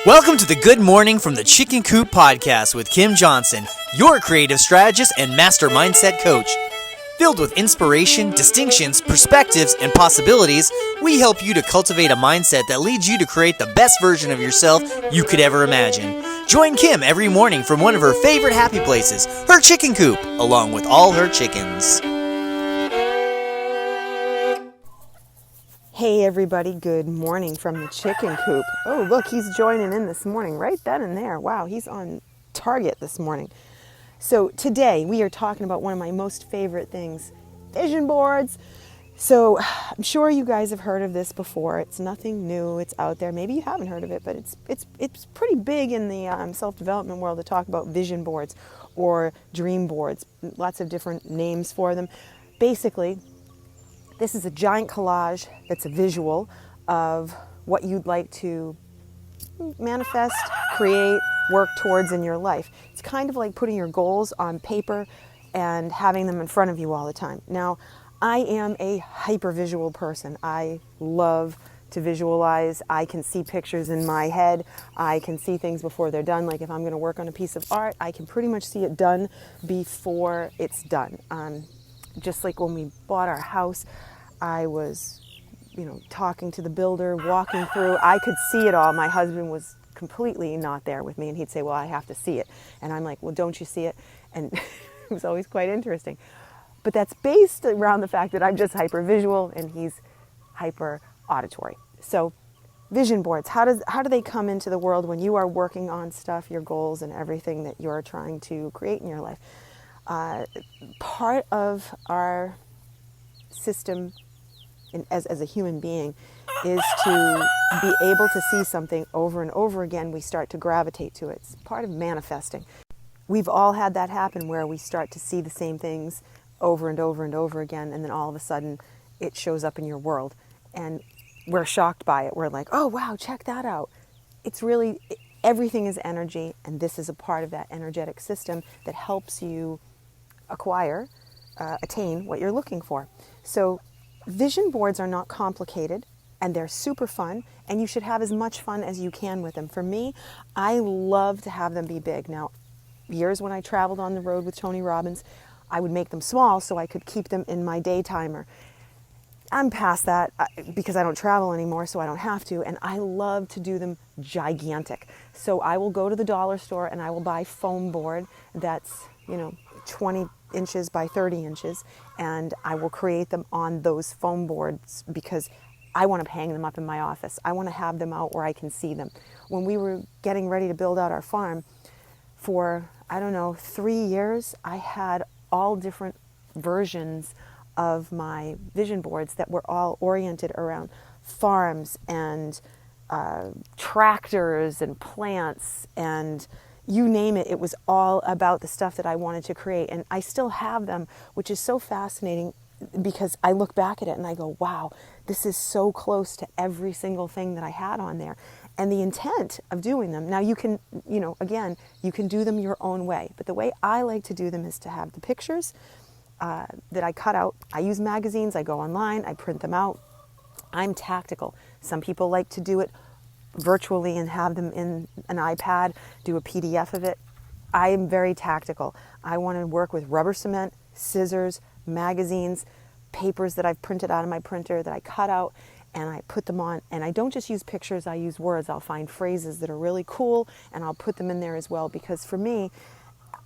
Welcome to the Good Morning from the Chicken Coop podcast with Kim Johnson, your creative strategist and master mindset coach. Filled with inspiration, distinctions, perspectives, and possibilities, we help you to cultivate a mindset that leads you to create the best version of yourself you could ever imagine. Join Kim every morning from one of her favorite happy places, her chicken coop, along with all her chickens. Hey everybody, good morning from the chicken coop. Oh look, he's joining in this morning, right then and there. Wow, he's on target this morning. So today we are talking about one of my most favorite things, vision boards. So I'm sure you guys have heard of this before. It's nothing new, it's out there. Maybe you haven't heard of it, but it's pretty big in the self-development world to talk about vision boards or dream boards. Lots of different names for them. Basically, this is a giant collage that's a visual of what you'd like to manifest, create, work towards in your life. It's kind of like putting your goals on paper and having them in front of you all the time. Now, I am a hyper-visual person. I love to visualize. I can see pictures in my head. I can see things before they're done. Like if I'm going to work on a piece of art, I can pretty much see it done before it's done. Just like when we bought our house, I was, talking to the builder, walking through. I could see it all. My husband was completely not there with me, and he'd say, well, I have to see it. And I'm like, well, don't you see it? And it was always quite interesting. But that's based around the fact that I'm just hyper-visual and he's hyper-auditory. So vision boards, how do they come into the world when you are working on stuff, your goals and everything that you're trying to create in your life? Part of our system as a human being is to be able to see something over and over again. We start to gravitate to it. It's part of manifesting. We've all had that happen where we start to see the same things over and over and over again, and then all of a sudden it shows up in your world and we're shocked by it. We're like, oh wow, check that out. It's really, everything is energy, and this is a part of that energetic system that helps you attain what you're looking for. So vision boards are not complicated, and they're super fun, and you should have as much fun as you can with them. For me, I love to have them be big. Now, years when I traveled on the road with Tony Robbins, I would make them small so I could keep them in my day timer. I'm past that because I don't travel anymore, so I don't have to, and I love to do them gigantic. So I will go to the dollar store and I will buy foam board that's, 20 inches by 30 inches, and I will create them on those foam boards because I want to hang them up in my office. I want to have them out where I can see them. When we were getting ready to build out our farm, for, 3 years, I had all different versions of my vision boards that were all oriented around farms and tractors and plants and you name it. It was all about the stuff that I wanted to create. And I still have them, which is so fascinating because I look back at it and I go, wow, this is so close to every single thing that I had on there. And the intent of doing them, now you can, again, you can do them your own way. But the way I like to do them is to have the pictures that I cut out. I use magazines, I go online, I print them out. I'm tactical. Some people like to do it virtually and have them in an iPad, do a PDF of it. I am very tactical. I want to work with rubber cement, scissors, magazines, papers that I've printed out of my printer that I cut out and I put them on. And I don't just use pictures, I use words. I'll find phrases that are really cool and I'll put them in there as well, because for me,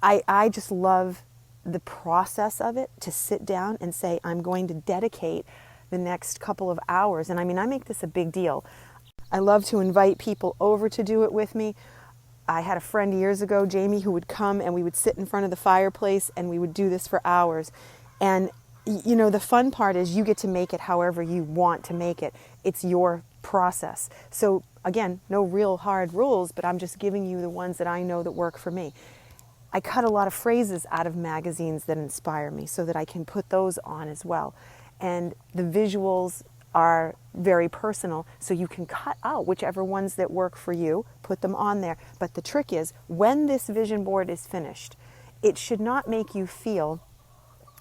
I just love the process of it, to sit down and say, I'm going to dedicate the next couple of hours. And I make this a big deal. I love to invite people over to do it with me. I had a friend years ago, Jamie, who would come and we would sit in front of the fireplace and we would do this for hours. And, the fun part is you get to make it however you want to make it. It's your process. So again, no real hard rules, but I'm just giving you the ones that I know that work for me. I cut a lot of phrases out of magazines that inspire me so that I can put those on as well. And the visuals are very personal, so you can cut out whichever ones that work for you, put them on there. But the trick is, when this vision board is finished, it should not make you feel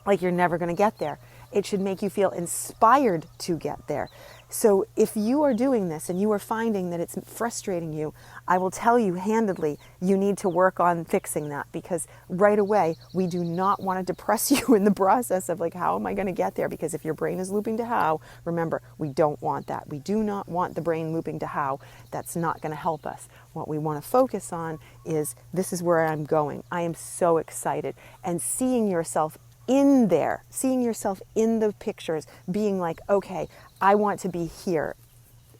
like you're never going to get there. It should make you feel inspired to get there. So if you are doing this and you are finding that it's frustrating you, I will tell you handedly, you need to work on fixing that, because right away, we do not want to depress you in the process of like, how am I going to get there? Because if your brain is looping to how, remember, we don't want that. We do not want the brain looping to how. That's not going to help us. What we want to focus on is, this is where I'm going. I am so excited. And seeing yourself in there, seeing yourself in the pictures, being like, okay, I want to be here,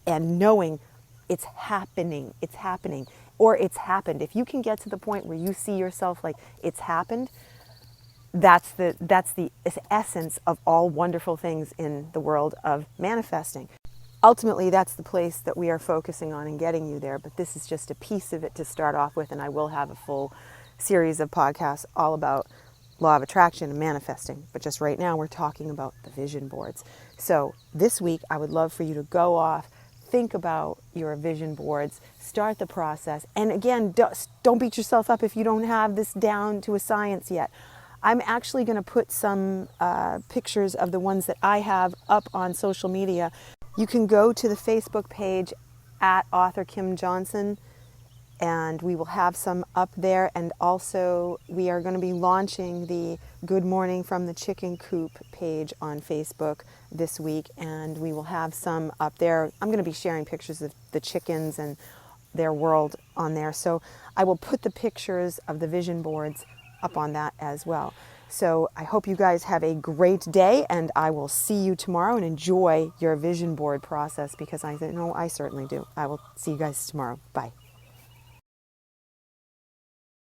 and knowing it's happening, or it's happened. If you can get to the point where you see yourself like it's happened, that's the essence of all wonderful things in the world of manifesting. Ultimately, that's the place that we are focusing on and getting you there, but this is just a piece of it to start off with, and I will have a full series of podcasts all about law of attraction and manifesting. But just right now, we're talking about the vision boards. So this week, I would love for you to go off, think about your vision boards, start the process. And again, don't beat yourself up if you don't have this down to a science yet. I'm actually going to put some pictures of the ones that I have up on social media. You can go to the Facebook page at author Kim Johnson, and we will have some up there. And also, we are going to be launching the Good Morning from the Chicken Coop page on Facebook this week, and we will have some up there. I'm going to be sharing pictures of the chickens and their world on there. So I will put the pictures of the vision boards up on that as well. So I hope you guys have a great day, and I will see you tomorrow, and enjoy your vision board process, because I know I certainly do. I will see you guys tomorrow. Bye.